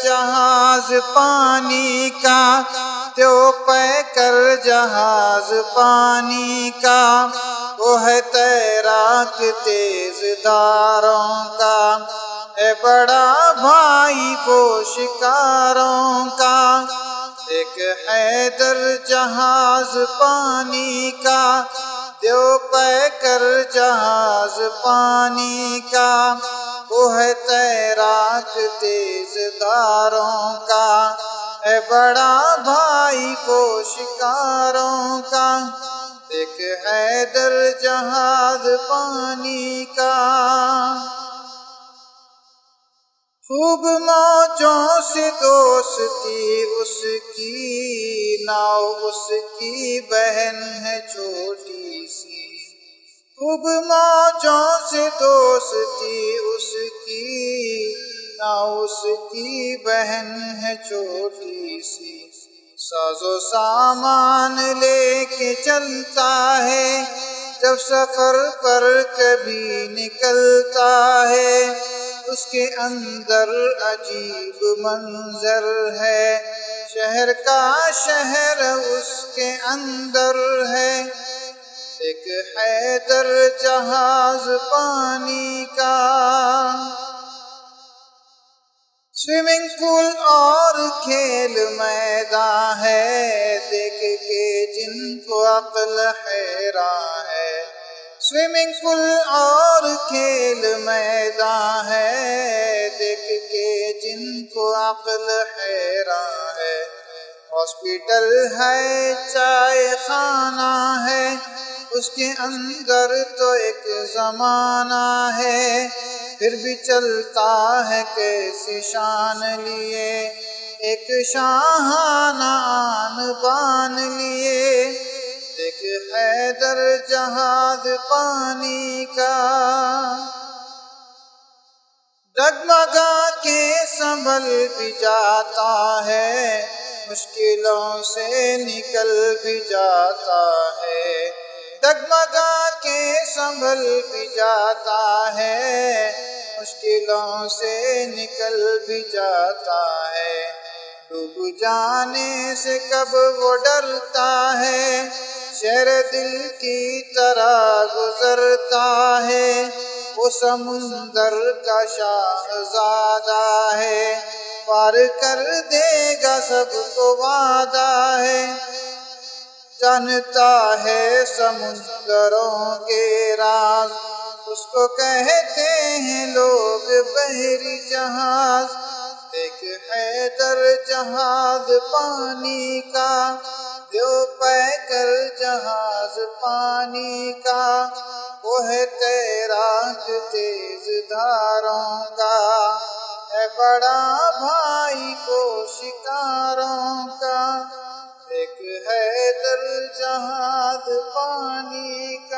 جہاز پانی کا، دیو پہ کر جہاز پانی کا، وہ ہے تیراک تیز دھاروں کا، ہے بڑا بھائی وہ شکاروں کا۔ ایک حیدر جہاز پانی کا، دیو پہ کر جہاز پانی کا، وہ ہے تیراک تیز دھاروں کا، ہے بڑا بھائی وہ شکاروں کا۔ ایک حیدر جہاز پانی کا، خوب موجوں سے دوستی اس کی، ناؤ اس کی بہن ہے چھوٹی سی۔ خوب موجوں سے دوستی اس کی، ناؤ اس کی بہن ہے چھوٹی سی۔ ساز و سامان لے کے چلتا ہے، جب سفر پر کبھی نکلتا ہے، اس کے اندر عجیب منظر ہے، شہر کا شہر اس کے اندر ہے۔ ایک حیدر جہاز پانی کا، سوئمنگ پول اور کھیل میدان ہے، دیکھ کے جن کو عقل حیران ہے۔ سوئمنگ پول اور کھیل میدان ہے، دیکھ کے جن کو عقل حیران ہے۔ ہاسپٹل ہے، چائے خانہ ہے، اس کے اندر تو ایک زمانہ ہے، پھر بھی چلتا ہے کیسی شان لیے، ایک شاہانہ آن بان لیے۔ ایک حیدر جہاز پانی کا، ڈگمگا کے سنبھل بھی جاتا ہے، مشکلوں سے نکل بھی جاتا ہے۔ ڈگمگا کے سنبھل بھی جاتا ہے، مشکلوں سے نکل بھی جاتا ہے۔ ڈوب جانے سے کب وہ ڈرتا ہے، شہر دل کی طرح گزرتا ہے، وہ سمندر کا شاہزادہ ہے، پار کر دے گا سب کو وعدہ ہے۔ جانتا ہے سمندروں کے راز، اس کو کہتے ہیں لوگ بحری جہاز۔ ایک حیدر جہاز پانی کا، دیو پہ کر جہاز پانی کا، وہ ہے تیراک تیز دھاروں کا، ہے بڑا بھائی وہ شکاروں کا۔ ایک حیدر جہاز پانی کا۔